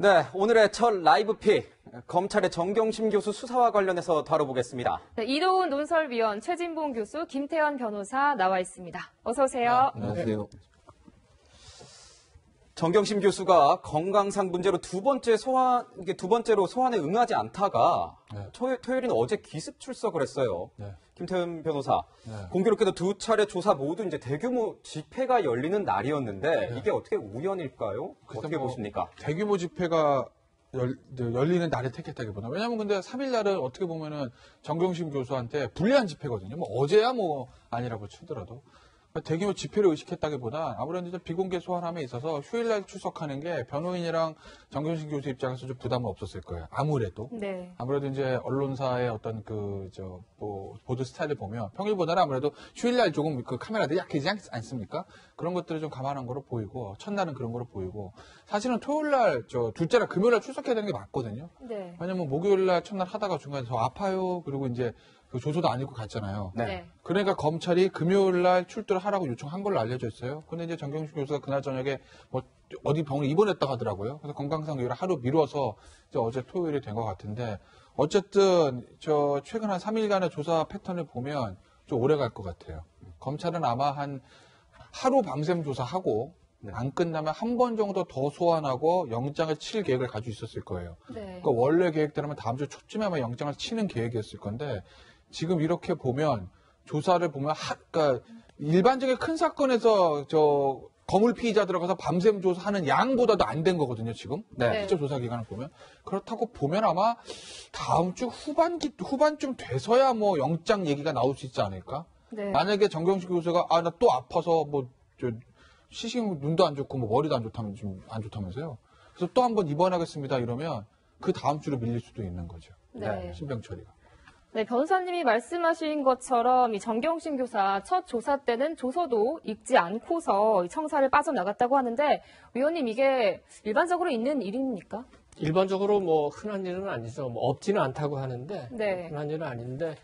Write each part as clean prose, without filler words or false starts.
네, 오늘의 첫 라이브 픽, 검찰의 정경심 교수 수사와 관련해서 다뤄보겠습니다. 네, 이도훈 논설위원, 최진봉 교수, 김태현 변호사 나와 있습니다. 어서 오세요. 네, 안녕하세요. 정경심 교수가 건강상 문제로 두 번째로 소환에 응하지 않다가 토요일인 어제 기습 출석을 했어요. 네. 김태현 변호사, 공교롭게도 두 차례 조사 모두 이제 대규모 집회가 열리는 날이었는데 이게 어떻게 우연일까요? 어떻게 보십니까? 대규모 집회가 열리는 날을 택했다기보다. 왜냐하면 근데 3일 날은 어떻게 보면은 정경심 교수한테 불리한 집회거든요. 뭐 어제야 뭐 아니라고 치더라도. 대규모 집회를 의식했다기보다 아무래도 이제 비공개 소환함에 있어서 휴일날 출석하는 게 변호인이랑 정경심 교수 입장에서 좀 부담은 없었을 거예요. 아무래도. 네. 아무래도 이제 언론사의 어떤 보도 스타일을 보면 평일보다는 아무래도 휴일날 조금 그 카메라들이 약해지지 않습니까? 그런 것들을 좀 감안한 거로 보이고, 첫날은 그런 거로 보이고, 사실은 토요일날, 둘째날 금요일날 출석해야 되는 게 맞거든요. 네. 왜냐면 목요일날 첫날 하다가 중간에 저 아파요. 그리고 이제 그 조서도 안 읽고 갔잖아요. 네. 그러니까 검찰이 금요일날 출두를 하라고 요청한 걸로 알려져 있어요. 근데 이제 정경심 교수가 그날 저녁에 뭐 어디 병원에 입원했다고 하더라고요. 그래서 건강상 이유로 하루 미뤄서 이제 어제 토요일이 된 것 같은데 어쨌든 최근 한 3일간의 조사 패턴을 보면 좀 오래 갈 것 같아요. 검찰은 아마 한 하루 밤샘 조사하고 안 끝나면 한 번 정도 더 소환하고 영장을 칠 계획을 가지고 있었을 거예요. 네. 그러니까 원래 계획대로면 다음 주 초쯤에 아마 영장을 치는 계획이었을 건데 지금 이렇게 보면 조사를 보면 그러니까 일반적인 큰 사건에서 거물 피의자 들어가서 밤샘 조사하는 양보다도 안 된 거거든요, 지금. 네. 실제 조사 기간을 보면. 그렇다고 보면 아마 다음 주 후반쯤 돼서야 뭐 영장 얘기가 나올 수 있지 않을까? 네. 만약에 정경심 교수가 나 또 아파서 시식 눈도 안 좋고 머리도 안 좋다면서요. 그래서 또 한번 입원하겠습니다 이러면 그 다음 주로 밀릴 수도 있는 거죠. 네. 신병 처리가. 네, 변호사님이 말씀하신 것처럼 이 정경심 교사 첫 조사 때는 조서도 읽지 않고서 청사를 빠져나갔다고 하는데 위원님 이게 일반적으로 있는 일입니까? 일반적으로 뭐 흔한 일은 아니죠. 뭐 없지는 않다고 하는데 흔한 일은 아닌데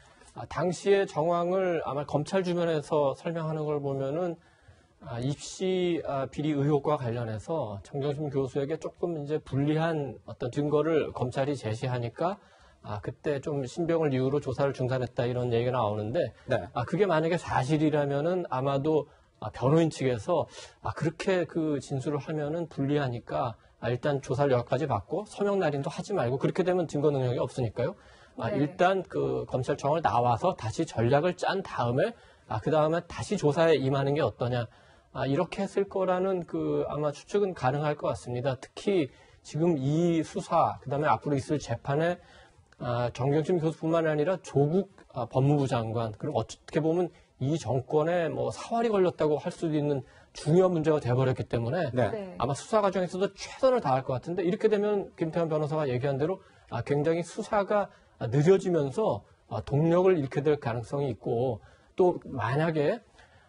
당시의 정황을 아마 검찰 주변에서 설명하는 걸 보면은 입시 비리 의혹과 관련해서 정경심 교수에게 조금 이제 불리한 어떤 증거를 검찰이 제시하니까 그때 좀 신병을 이유로 조사를 중단했다 이런 얘기가 나오는데 그게 만약에 사실이라면은 아마도 변호인 측에서 그렇게 그 진술을 하면은 불리하니까 일단 조사를 여기까지 받고 서명 날인도 하지 말고 그렇게 되면 증거 능력이 없으니까요. 일단 그 검찰청을 나와서 다시 전략을 짠 다음에 그 다음에 다시 조사에 임하는 게 어떠냐. 이렇게 했을 거라는 아마 추측은 가능할 것 같습니다. 특히 지금 이 수사, 그 다음에 앞으로 있을 재판에 정경심 교수뿐만 아니라 조국 법무부 장관, 그리고 어떻게 보면 이 정권에 뭐 사활이 걸렸다고 할 수도 있는 중요한 문제가 돼버렸기 때문에 아마 수사 과정에서도 최선을 다할 것 같은데 이렇게 되면 김태현 변호사가 얘기한 대로 굉장히 수사가 느려지면서 동력을 잃게 될 가능성이 있고 또 만약에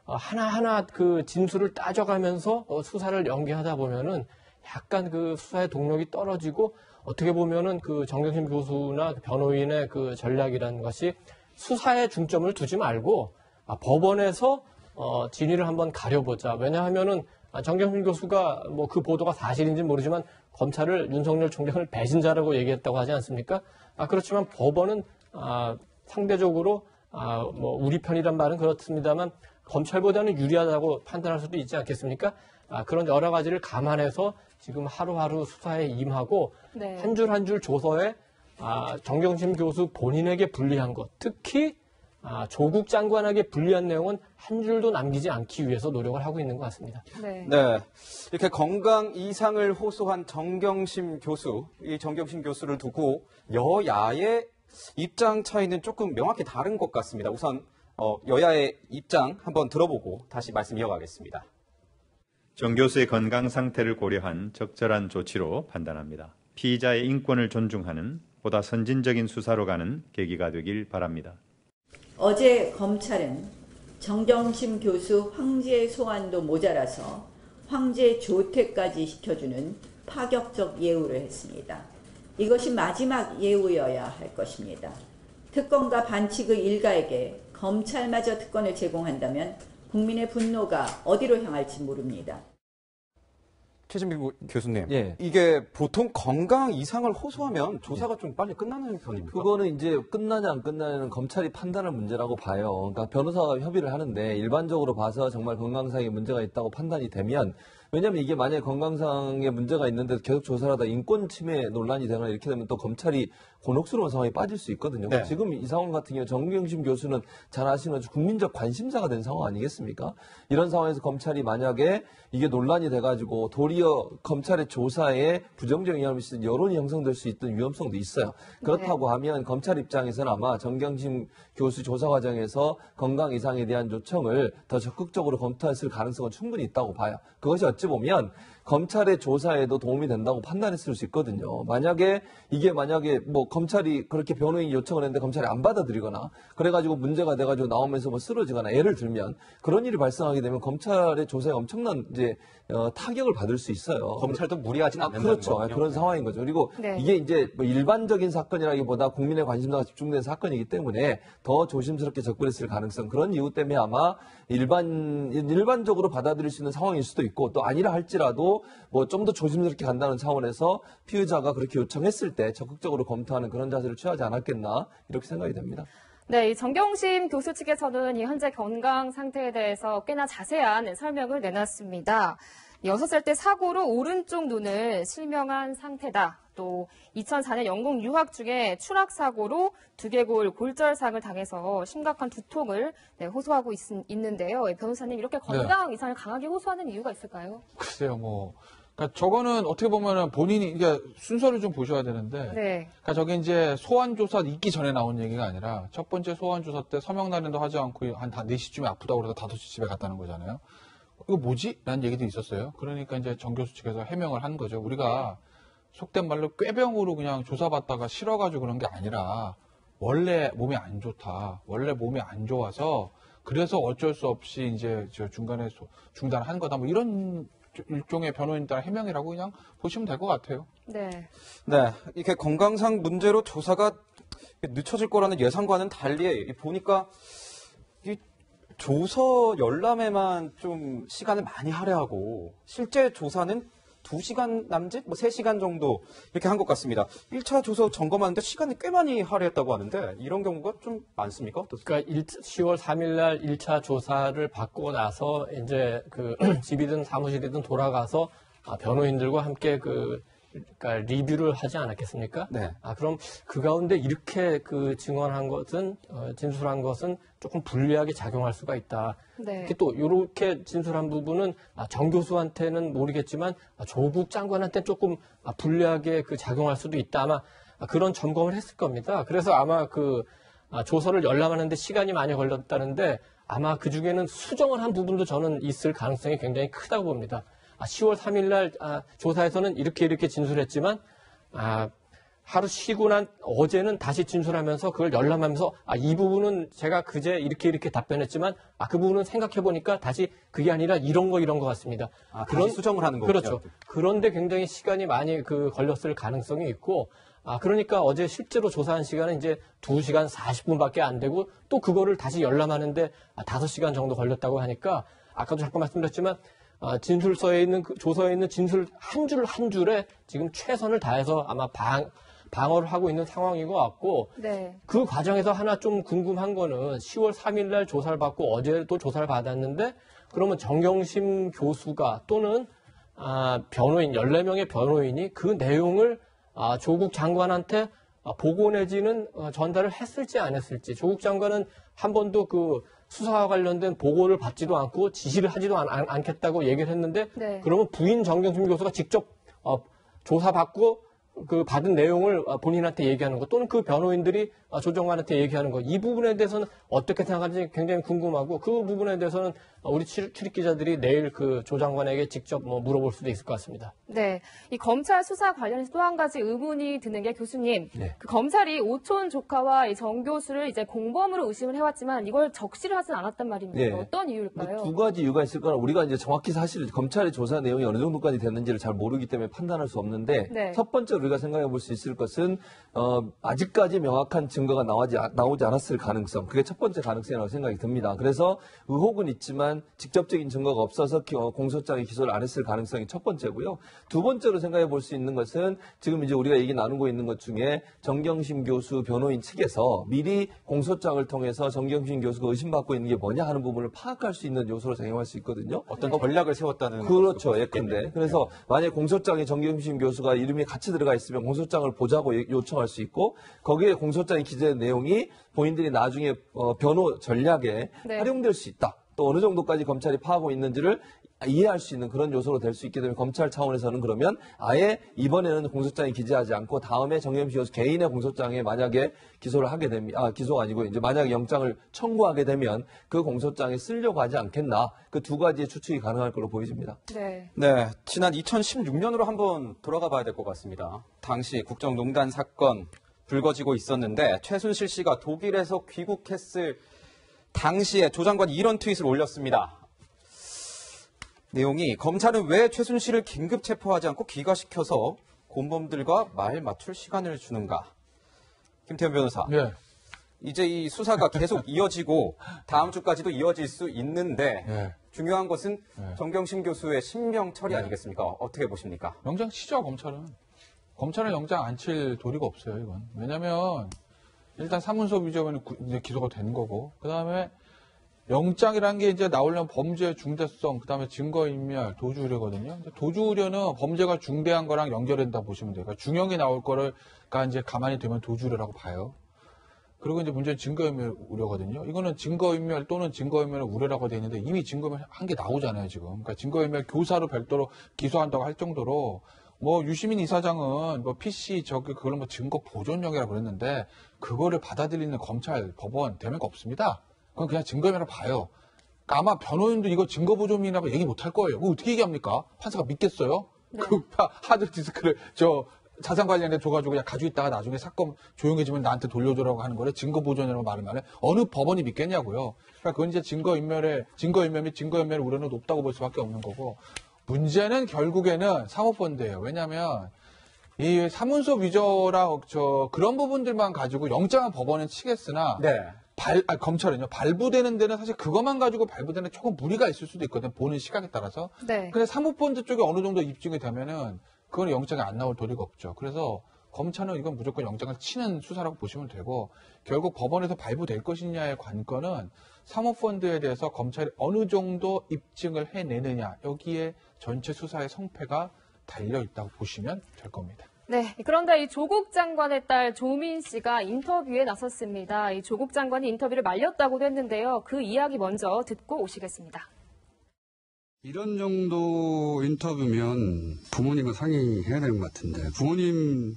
하나하나 그 진술을 따져가면서 수사를 연기하다 보면은 약간 그 수사의 동력이 떨어지고 어떻게 보면은 그 정경심 교수나 변호인의 그 전략이라는 것이 수사에 중점을 두지 말고 법원에서 진위를 한번 가려보자. 왜냐하면은 정경심 교수가 뭐 그 보도가 사실인지 모르지만 검찰을 윤석열 총장을 배신자라고 얘기했다고 하지 않습니까? 그렇지만 법원은 상대적으로 뭐 우리 편이란 말은 그렇습니다만 검찰보다는 유리하다고 판단할 수도 있지 않겠습니까? 그런 여러 가지를 감안해서 지금 하루하루 수사에 임하고 한 줄 한 줄 조서에 정경심 교수 본인에게 불리한 것, 특히 조국 장관에게 불리한 내용은 한 줄도 남기지 않기 위해서 노력을 하고 있는 것 같습니다. 네. 이렇게 건강 이상을 호소한 정경심 교수, 이 정경심 교수를 두고 여야의 입장 차이는 조금 명확히 다른 것 같습니다. 우선 여야의 입장 한번 들어보고 다시 말씀 이어가겠습니다. 정 교수의 건강 상태를 고려한 적절한 조치로 판단합니다. 피의자의 인권을 존중하는 보다 선진적인 수사로 가는 계기가 되길 바랍니다. 어제 검찰은 정경심 교수 황제 소환도 모자라서 황제 조퇴까지 시켜주는 파격적 예우를 했습니다. 이것이 마지막 예우여야 할 것입니다. 특검과 반칙의 일가에게 검찰마저 특권을 제공한다면 국민의 분노가 어디로 향할지 모릅니다. 최진bil 교수님, 예. 이게 보통 건강 이상을 호소하면 조사가 좀 빨리 끝나는 편입니까? 그거는 이제 끝나냐 안 끝나냐는 검찰이 판단할 문제라고 봐요. 그러니까 변호사가 협의를 하는데 일반적으로 봐서 정말 건강상에 문제가 있다고 판단이 되면, 왜냐하면 이게 만약에 건강상에 문제가 있는데 계속 조사를 하다 인권 침해 논란이 되거나 이렇게 되면 또 검찰이 곤혹스러운 상황에 빠질 수 있거든요. 네. 지금 이 상황 같은 경우 정경심 교수는 잘 아시는 것처럼 국민적 관심사가 된 상황 아니겠습니까? 이런 상황에서 검찰이 만약에 이게 논란이 돼가지고 도리어 검찰의 조사에 부정적인 영향을 미치는 여론이 형성될 수 있던 위험성도 있어요. 그렇다고 하면 검찰 입장에서는 아마 정경심 교수 조사 과정에서 건강 이상에 대한 요청을 더 적극적으로 검토했을 가능성은 충분히 있다고 봐요. 그것이 어찌 보면 검찰의 조사에도 도움이 된다고 판단했을 수 있거든요. 만약에 뭐 검찰이 그렇게 변호인이 요청을 했는데 검찰이 안 받아들이거나 그래가지고 문제가 돼가지고 나오면서 뭐 쓰러지거나 예를 들면 그런 일이 발생하게 되면 검찰의 조사에 엄청난 이제 타격을 받을 수 있어요. 검찰도 무리하진 않는다는 그렇죠. 거군요. 그런 상황인 거죠. 그리고 네. 이게 이제 뭐 일반적인 사건이라기보다 국민의 관심사가 집중된 사건이기 때문에 더 조심스럽게 접근했을 가능성, 그런 이유 때문에 아마 일반적으로 받아들일 수 있는 상황일 수도 있고, 또 아니라 할지라도 뭐 좀 더 조심스럽게 간다는 차원에서 피의자가 그렇게 요청했을 때 적극적으로 검토하는 그런 자세를 취하지 않았겠나 이렇게 생각이 됩니다. 네, 이 정경심 교수 측에서는 이 현재 건강 상태에 대해서 꽤나 자세한 설명을 내놨습니다. 6살 때 사고로 오른쪽 눈을 실명한 상태다. 또 2004년 영국 유학 중에 추락 사고로 두개골 골절상을 당해서 심각한 두통을 호소하고 있는데요. 변호사님, 이렇게 건강 이상을 강하게 호소하는 이유가 있을까요? 글쎄요, 그러니까 저거는 어떻게 보면은 본인이, 그러니까 순서를 좀 보셔야 되는데. 네. 그러니까 저게 이제 소환조사 있기 전에 나온 얘기가 아니라 첫 번째 소환조사 때 서명 날인도 하지 않고 한 4시쯤에 아프다고 그래서 5시 집에 갔다는 거잖아요. 이거 뭐지? 라는 얘기도 있었어요. 그러니까 이제 정 교수 측에서 해명을 한 거죠. 우리가 속된 말로 꾀병으로 그냥 조사받다가 싫어가지고 그런 게 아니라 원래 몸이 안 좋다. 원래 몸이 안 좋아서 그래서 어쩔 수 없이 이제 저 중간에 중단한 거다. 뭐 이런 일종의 변호인 따라 해명이라고 그냥 보시면 될 것 같아요. 네. 네, 이렇게 건강상 문제로 조사가 늦춰질 거라는 예상과는 달리 보니까 이 조서 열람에만 좀 시간을 많이 할애하고 실제 조사는 2시간 남짓, 3시간 정도 이렇게 한 것 같습니다. 1차 조서 점검하는데 시간이 꽤 많이 할애했다고 하는데 이런 경우가 좀 많습니까? 어떻습니까? 그러니까 10월 3일 날 1차 조사를 받고 나서 이제 그 집이든 사무실이든 돌아가서 변호인들과 함께 그러니까 리뷰를 하지 않았겠습니까? 네. 그럼 그 가운데 이렇게 증언한 것은 진술한 것은 조금 불리하게 작용할 수가 있다. 네. 특히 또 이렇게 진술한 부분은 정 교수한테는 모르겠지만 조국 장관한테 조금 불리하게 작용할 수도 있다. 아마 그런 점검을 했을 겁니다. 그래서 아마 조서를 열람하는데 시간이 많이 걸렸다는데 아마 그 중에는 수정을 한 부분도 저는 있을 가능성이 굉장히 크다고 봅니다. 10월 3일 날 조사에서는 이렇게 진술했지만 하루 쉬고 난 어제는 다시 진술하면서 그걸 열람하면서 이 부분은 제가 그제 이렇게 답변했지만 그 부분은 생각해 보니까 다시 그게 아니라 이런 거 같습니다. 그런 수정을 하는 거죠. 그렇죠. 그런데 굉장히 시간이 많이 걸렸을 가능성이 있고 그러니까 어제 실제로 조사한 시간은 이제 2시간 40분밖에 안 되고 또 그거를 다시 열람하는데 5시간 정도 걸렸다고 하니까 아까도 잠깐 말씀드렸지만 진술서에 있는 조서에 있는 진술 한 줄에 지금 최선을 다해서 아마 방어를 하고 있는 상황인 것 같고 네. 그 과정에서 하나 좀 궁금한 거는 10월 3일 날 조사를 받고 어제도 조사를 받았는데 그러면 정경심 교수가 또는 변호인 14명의 변호인이 그 내용을 조국 장관한테 보고 내지는 전달을 했을지 안 했을지 조국 장관은 한 번도 수사와 관련된 보고를 받지도 않고 지시를 하지도 않겠다고 얘기를 했는데 네. 그러면 부인 정경심 교수가 직접 조사받고 받은 내용을 본인한테 얘기하는 것 또는 그 변호인들이 조 장관한테 얘기하는 것 이 부분에 대해서는 어떻게 생각하는지 굉장히 궁금하고 그 부분에 대해서는 우리 출입 기자들이 내일 조 장관에게 직접 물어볼 수도 있을 것 같습니다. 네, 이 검찰 수사 관련해서 또 한 가지 의문이 드는 게 교수님, 네. 검찰이 오촌 조카와 이 정 교수를 이제 공범으로 의심을 해왔지만 이걸 적시를 하진 않았단 말입니다. 네. 어떤 이유일까요? 두 가지 이유가 있을 거라 우리가 이제 정확히 사실 검찰의 조사 내용이 어느 정도까지 됐는지를 잘 모르기 때문에 판단할 수 없는데 네. 첫 번째로 우리가 생각해 볼 수 있을 것은 아직까지 명확한 증거가 나오지 않았을 가능성. 그게 첫 번째 가능성이라고 생각이 듭니다. 그래서 의혹은 있지만 직접적인 증거가 없어서 공소장에 기소를 안 했을 가능성이 첫 번째고요. 두 번째로 생각해 볼 수 있는 것은 지금 이제 우리가 얘기 나누고 있는 것 중에 정경심 교수 변호인 측에서 미리 공소장을 통해서 정경심 교수가 의심받고 있는 게 뭐냐 하는 부분을 파악할 수 있는 요소로 작용할 수 있거든요. 어떤 전략을 세웠다는. 그렇죠. 예컨대. 그래서 만약에 공소장에 정경심 교수가 이름이 같이 들어가 있으면 공소장을 보자고 요청할 수 있고 거기에 공소장에 기재된 내용이 본인들이 나중에 변호 전략에 활용될 수 있다. 또 어느 정도까지 검찰이 파악하고 있는지를 이해할 수 있는 그런 요소로 될 수 있기 때문에 검찰 차원에서는 그러면 아예 이번에는 공소장에 기재하지 않고 다음에 정경심 교수 개인의 공소장에 만약에 기소를 하게 되면 기소가 아니고 이제 만약에 영장을 청구하게 되면 그 공소장에 쓰려고 하지 않겠나. 그 두 가지의 추측이 가능할 걸로 보여집니다. 네. 네. 지난 2016년으로 한번 돌아가 봐야 될 것 같습니다. 당시 국정농단 사건 불거지고 있었는데 최순실 씨가 독일에서 귀국했을 당시에 조 장관이 이런 트윗을 올렸습니다. 내용이 검찰은 왜 최순실을 긴급 체포하지 않고 귀가시켜서 공범들과 말 맞출 시간을 주는가? 김태현 변호사. 네. 이제 이 수사가 계속 이어지고 다음 주까지도 이어질 수 있는데 네. 중요한 것은 정경심 교수의 신명 처리 아니겠습니까? 어떻게 보십니까? 영장 치죠, 검찰은. 검찰은 영장 안 칠 도리가 없어요, 이건. 왜냐면 일단 사문서 위조면 이제 기소가 되는 거고, 그 다음에 영장이라는 게 이제 나오려면 범죄의 중대성, 그 다음에 증거인멸, 도주우려거든요. 도주우려는 범죄가 중대한 거랑 연결된다 보시면 돼요. 그러니까 중형이 나올 거가 이제 가만히 되면 도주우려라고 봐요. 그리고 이제 문제는 증거인멸 우려거든요. 이거는 증거인멸 또는 증거인멸 우려라고 되어 있는데 이미 증거인멸 한 게 나오잖아요, 지금. 그러니까 증거인멸 교사로 별도로 기소한다고 할 정도로 뭐 유시민 이사장은 뭐 PC 그걸 뭐 증거 보존용이라고 그랬는데 그거를 받아들이는 검찰, 법원, 대명가 없습니다. 그건 그냥 증거인멸을 봐요. 그러니까 아마 변호인도 이거 증거보존이라고 얘기 못 할 거예요. 그거 어떻게 얘기합니까? 판사가 믿겠어요? 네. 그 하드디스크를 자산 관련해 줘가지고 그냥 가지고 있다가 나중에 사건 조용해지면 나한테 돌려줘라고 하는 거래. 증거보존이라고 말하면 어느 법원이 믿겠냐고요. 그러니까 그건 이제 증거인멸 및 증거인멸 우려는 높다고 볼 수밖에 없는 거고, 문제는 결국에는 사모펀드예요. 왜냐하면 이 사문서 위조라 그런 부분들만 가지고 영장은 법원은 치겠으나 검찰은요, 발부되는 데는 사실 그것만 가지고 발부되는 조금 무리가 있을 수도 있거든요. 보는 시각에 따라서. 네. 근데 사모펀드 쪽에 어느 정도 입증이 되면은 그건 영장이 안 나올 도리가 없죠. 그래서 검찰은 이건 무조건 영장을 치는 수사라고 보시면 되고, 결국 법원에서 발부될 것이냐의 관건은 사모펀드에 대해서 검찰이 어느 정도 입증을 해내느냐, 여기에 전체 수사의 성패가 달려있다고 보시면 될 겁니다. 네, 그런데 이 조국 장관의 딸 조민 씨가 인터뷰에 나섰습니다. 이 조국 장관이 인터뷰를 말렸다고도 했는데요. 그 이야기 먼저 듣고 오시겠습니다. 이런 정도 인터뷰면 부모님과 상의해야 되는 것 같은데, 부모님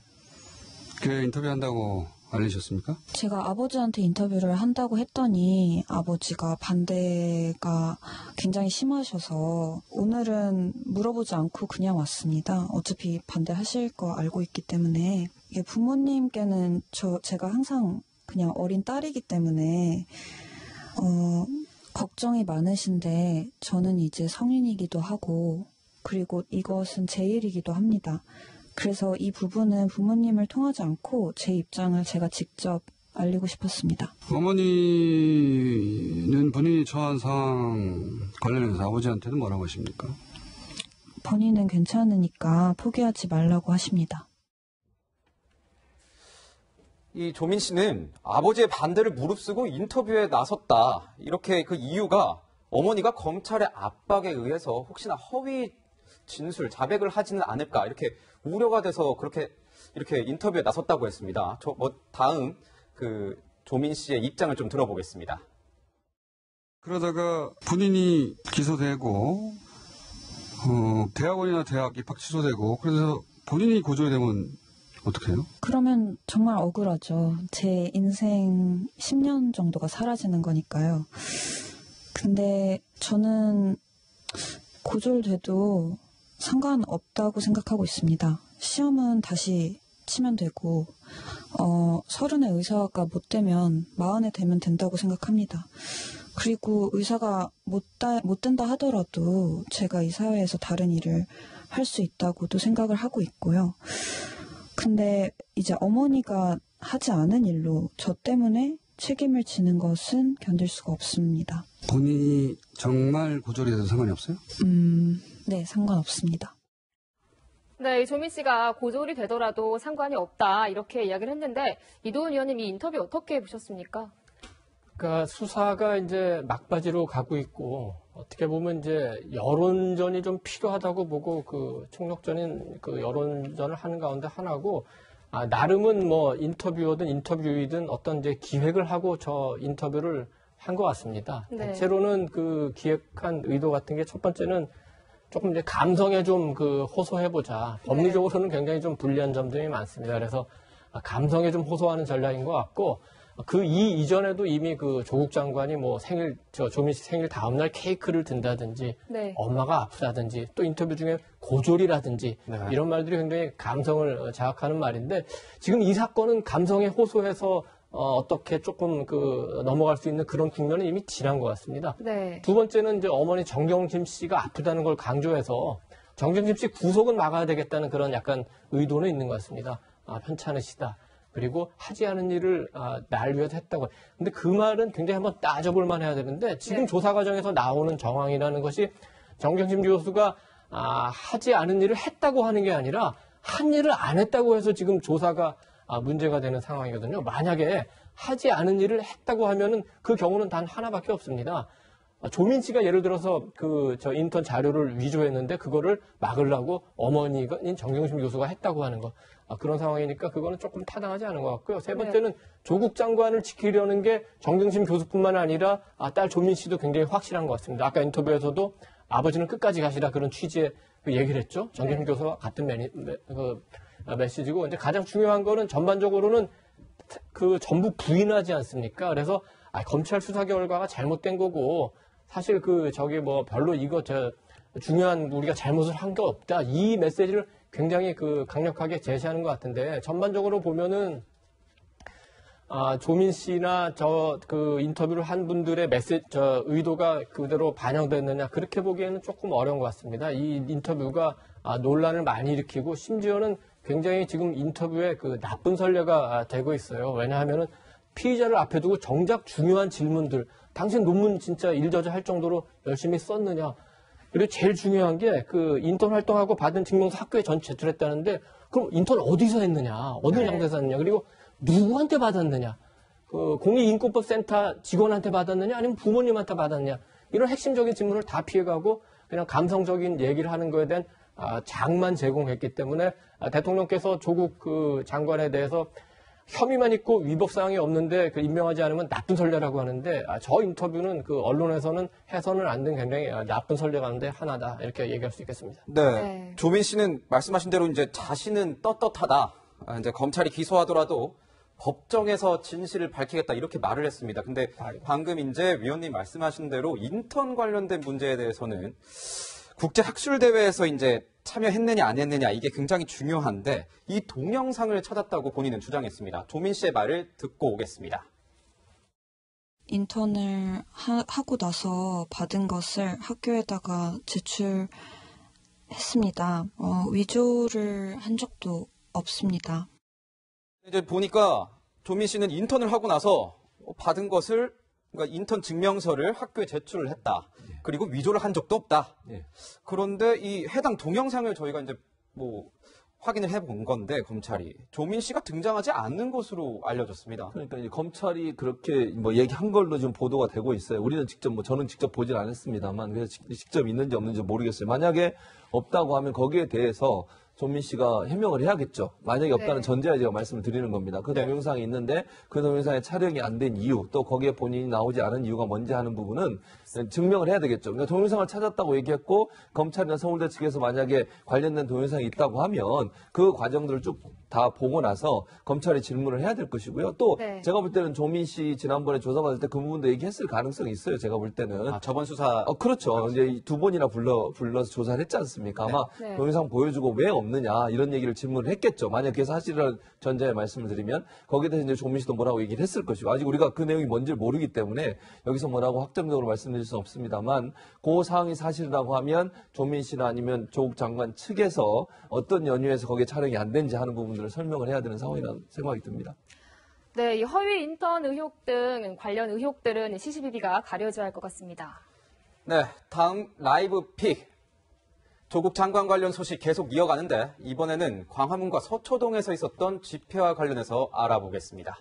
교회 인터뷰한다고 알리셨습니까? 제가 아버지한테 인터뷰를 한다고 했더니 아버지가 반대가 굉장히 심하셔서 오늘은 물어보지 않고 그냥 왔습니다. 어차피 반대하실 거 알고 있기 때문에. 이게 부모님께는 제가 항상 그냥 어린 딸이기 때문에 걱정이 많으신데, 저는 이제 성인이기도 하고 그리고 이것은 제 일이기도 합니다. 그래서 이 부분은 부모님을 통하지 않고 제 입장을 제가 직접 알리고 싶었습니다. 어머니는 본인이 처한 상황 관련해서 아버지한테는 뭐라고 하십니까? 본인은 괜찮으니까 포기하지 말라고 하십니다. 이 조민 씨는 아버지의 반대를 무릅쓰고 인터뷰에 나섰다. 이렇게 그 이유가 어머니가 검찰의 압박에 의해서 혹시나 허위 진술, 자백을 하지는 않을까, 이렇게 우려가 돼서 이렇게 인터뷰에 나섰다고 했습니다. 다음 조민 씨의 입장을 좀 들어보겠습니다. 그러다가 본인이 기소되고 대학원이나 대학 입학 취소되고, 그래서 본인이 고소가 되면 어떻게 해요? 그러면 정말 억울하죠. 제 인생 10년 정도가 사라지는 거니까요. 근데 저는 고졸돼도 상관없다고 생각하고 있습니다. 시험은 다시 치면 되고 30에 의사가 못 되면 40에 되면 된다고 생각합니다. 그리고 의사가 못 된다 하더라도 제가 이 사회에서 다른 일을 할 수 있다고도 생각을 하고 있고요. 근데 이제 어머니가 하지 않은 일로 저 때문에 책임을 지는 것은 견딜 수가 없습니다. 본인이 정말 고졸이 돼도 상관이 없어요? 네, 상관없습니다. 네, 조민 씨가 고졸이 되더라도 상관이 없다 이렇게 이야기를 했는데 이도훈 의원님 이 인터뷰 어떻게 보셨습니까? 그러니까 수사가 이제 막바지로 가고 있고 어떻게 보면 이제 여론전이 좀 필요하다고 보고 그 총력전인 그 여론전을 하는 가운데 하나고 나름은 뭐 인터뷰든 인터뷰이든 어떤 이제 기획을 하고 저 인터뷰를 한 것 같습니다. 네. 대체로는 그 기획한 의도 같은 게 첫 번째는 조금 이제 감성에 좀 그 호소해보자. 법리적으로는 굉장히 좀 불리한 점들이 많습니다. 그래서 감성에 좀 호소하는 전략인 것 같고 그 이전에도 이미 그 조국 장관이 뭐 조민 씨 생일 다음날 케이크를 든다든지 네. 엄마가 아프다든지 또 인터뷰 중에 고졸이라든지 이런 말들이 굉장히 감성을 자극하는 말인데 지금 이 사건은 감성에 호소해서 어떻게 조금 넘어갈 수 있는 그런 국면은 이미 지난 것 같습니다. 네. 두 번째는 이제 어머니 정경심 씨가 아프다는 걸 강조해서 정경심 씨 구속은 막아야 되겠다는 그런 약간 의도는 있는 것 같습니다. 편찮으시다. 그리고 하지 않은 일을 날 위해서 했다고. 근데 그 말은 굉장히 한번 따져볼 만 해야 되는데 지금 조사 과정에서 나오는 정황이라는 것이 정경심 교수가 하지 않은 일을 했다고 하는 게 아니라 한 일을 안 했다고 해서 지금 조사가 문제가 되는 상황이거든요. 만약에 하지 않은 일을 했다고 하면은 그 경우는 단 하나밖에 없습니다. 조민 씨가 예를 들어서 저 인턴 자료를 위조했는데 그거를 막으려고 어머니인 정경심 교수가 했다고 하는 거. 그런 상황이니까 그거는 조금 타당하지 않은 것 같고요. 세 번째는 조국 장관을 지키려는 게 정경심 교수뿐만 아니라 딸 조민 씨도 굉장히 확실한 것 같습니다. 아까 인터뷰에서도 아버지는 끝까지 가시라 그런 취지의 얘기를 했죠. 정경심 교수와 같은 메시지고 이제 가장 중요한 거는 전반적으로는 전부 부인하지 않습니까? 그래서 검찰 수사 결과가 잘못된 거고 사실 별로 이거 중요한 우리가 잘못을 한 게 없다. 이 메시지를 굉장히 강력하게 제시하는 것 같은데 전반적으로 보면은 조민 씨나 인터뷰를 한 분들의 의도가 그대로 반영됐느냐 그렇게 보기에는 조금 어려운 것 같습니다. 이 인터뷰가 논란을 많이 일으키고 심지어는 굉장히 지금 인터뷰에 나쁜 선례가 되고 있어요. 왜냐하면은 피의자를 앞에 두고 정작 중요한 질문들, 당신 논문 진짜 일저자 할 정도로 열심히 썼느냐. 그리고 제일 중요한 게 인턴 활동하고 받은 증명서 학교에 제출했다는데 그럼 인턴 어디서 했느냐, 어느 장소에서 했느냐, 그리고 누구한테 받았느냐, 공익인권법센터 직원한테 받았느냐, 아니면 부모님한테 받았느냐, 이런 핵심적인 질문을 다 피해가고 그냥 감성적인 얘기를 하는 거에 대한 장만 제공했기 때문에 대통령께서 조국 장관에 대해서 혐의만 있고 위법사항이 없는데 임명하지 않으면 나쁜 선례라고 하는데 저 인터뷰는 언론에서는 해서는 안 된 굉장히 나쁜 선례 가운데 하나다 이렇게 얘기할 수 있겠습니다. 네. 조민 씨는 말씀하신 대로 이제 자신은 떳떳하다. 이제 검찰이 기소하더라도 법정에서 진실을 밝히겠다 이렇게 말을 했습니다. 근데 방금 이제 위원님 말씀하신 대로 인턴 관련된 문제에 대해서는 국제 학술 대회에서 이제 참여했느냐 안 했느냐 이게 굉장히 중요한데 이 동영상을 찾았다고 본인은 주장했습니다. 조민 씨의 말을 듣고 오겠습니다. 인턴을 하고 나서 받은 것을 학교에다가 제출했습니다. 위조를 한 적도 없습니다. 이제 보니까 조민 씨는 인턴을 하고 나서 받은 것을 그러니까 인턴 증명서를 학교에 제출을 했다. 그리고 위조를 한 적도 없다. 그런데 이 해당 동영상을 저희가 이제 확인을 해본 건데 검찰이 조민 씨가 등장하지 않는 것으로 알려졌습니다. 그러니까 이제 검찰이 그렇게 얘기한 걸로 좀 보도가 되고 있어요. 우리는 저는 직접 보진 않았습니다만 그래서 직접 있는지 없는지 모르겠어요. 만약에 없다고 하면 거기에 대해서 조민 씨가 해명을 해야겠죠. 만약에 없다는 전제하에 제가 말씀을 드리는 겁니다. 그 동영상이 있는데 그 동영상에 촬영이 안 된 이유, 또 거기에 본인이 나오지 않은 이유가 뭔지 하는 부분은 증명을 해야 되겠죠. 그러니까 동영상을 찾았다고 얘기했고 검찰이나 서울대 측에서 만약에 관련된 동영상이 있다고 하면 그 과정들을 쭉 다 보고 나서 검찰이 질문을 해야 될 것이고요. 또 제가 볼 때는 조민 씨 지난번에 조사받을 때 그 부분도 얘기했을 가능성이 있어요. 제가 볼 때는. 저번 수사. 그렇죠. 이제 두 번이나 불러서 조사를 했지 않습니까? 아마 동영상 보여주고 왜 없느냐 이런 얘기를 질문을 했겠죠. 만약 그게 사실이라는 전제에 말씀을 드리면 거기에 대해서 이제 조민 씨도 뭐라고 얘기를 했을 것이고 아직 우리가 그 내용이 뭔지 모르기 때문에 여기서 뭐라고 확정적으로 말씀드릴 수는 없습니다만 그 사항이 사실이라고 하면 조민 씨나 아니면 조국 장관 측에서 어떤 연유에서 거기에 촬영이 안 된지 하는 부분들 부분들을 설명을 해야 되는 상황이라는 생각이 듭니다. 네, 이 허위 인턴 의혹 등 관련 의혹들은 CCTV가 가려져야 할 것 같습니다. 네, 다음 라이브 픽. 조국 장관 관련 소식 계속 이어가는데 이번에는 광화문과 서초동에서 있었던 집회와 관련해서 알아보겠습니다.